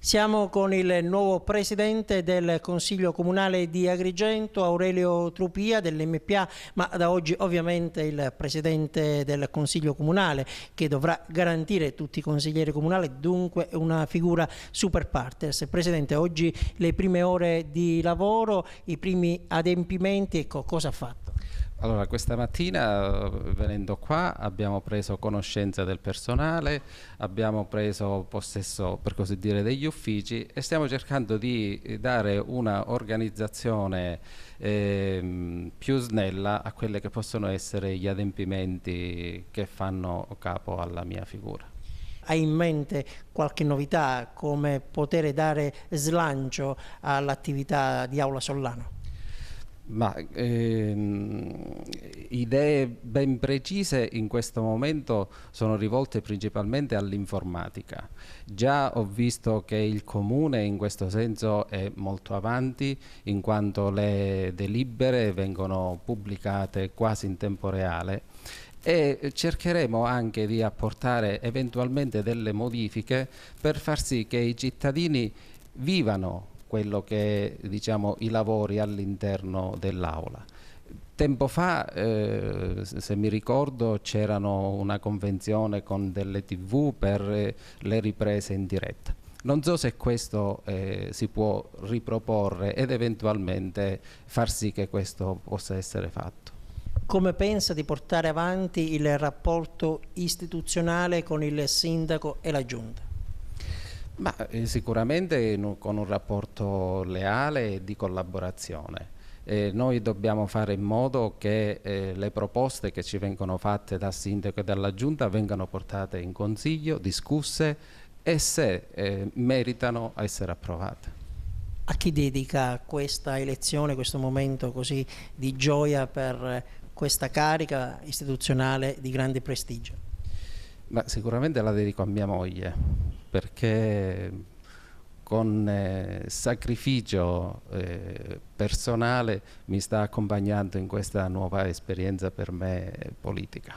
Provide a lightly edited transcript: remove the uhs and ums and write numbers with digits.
Siamo con il nuovo presidente del Consiglio Comunale di Agrigento, Aurelio Trupia dell'MPA, ma da oggi ovviamente il presidente del Consiglio Comunale che dovrà garantire tutti i consiglieri comunali, dunque una figura super partes. Presidente, oggi le prime ore di lavoro, i primi adempimenti, ecco, cosa ha fatto? Allora, questa mattina venendo qua abbiamo preso conoscenza del personale, abbiamo preso possesso, per così dire, degli uffici e stiamo cercando di dare una organizzazione più snella a quelle che possono essere gli adempimenti che fanno capo alla mia figura. Hai in mente qualche novità, come poter dare slancio all'attività di Aula Sollano? Ma idee ben precise in questo momento sono rivolte principalmente all'informatica. Già ho visto che il Comune in questo senso è molto avanti, in quanto le delibere vengono pubblicate quasi in tempo reale e cercheremo anche di apportare eventualmente delle modifiche per far sì che i cittadini vivano quello che diciamo i lavori all'interno dell'aula. Tempo fa, se mi ricordo, c'erano una convenzione con delle TV per le riprese in diretta. Non so se questo si può riproporre ed eventualmente far sì che questo possa essere fatto. Come pensa di portare avanti il rapporto istituzionale con il sindaco e la giunta? Ma sicuramente con un rapporto leale e di collaborazione. Noi dobbiamo fare in modo che le proposte che ci vengono fatte dal sindaco e dalla giunta vengano portate in consiglio, discusse e se meritano a essere approvate. A chi dedica questa elezione, questo momento così di gioia per questa carica istituzionale di grande prestigio? Ma sicuramente la dedico a mia moglie, perché con sacrificio personale mi sta accompagnando in questa nuova esperienza per me politica.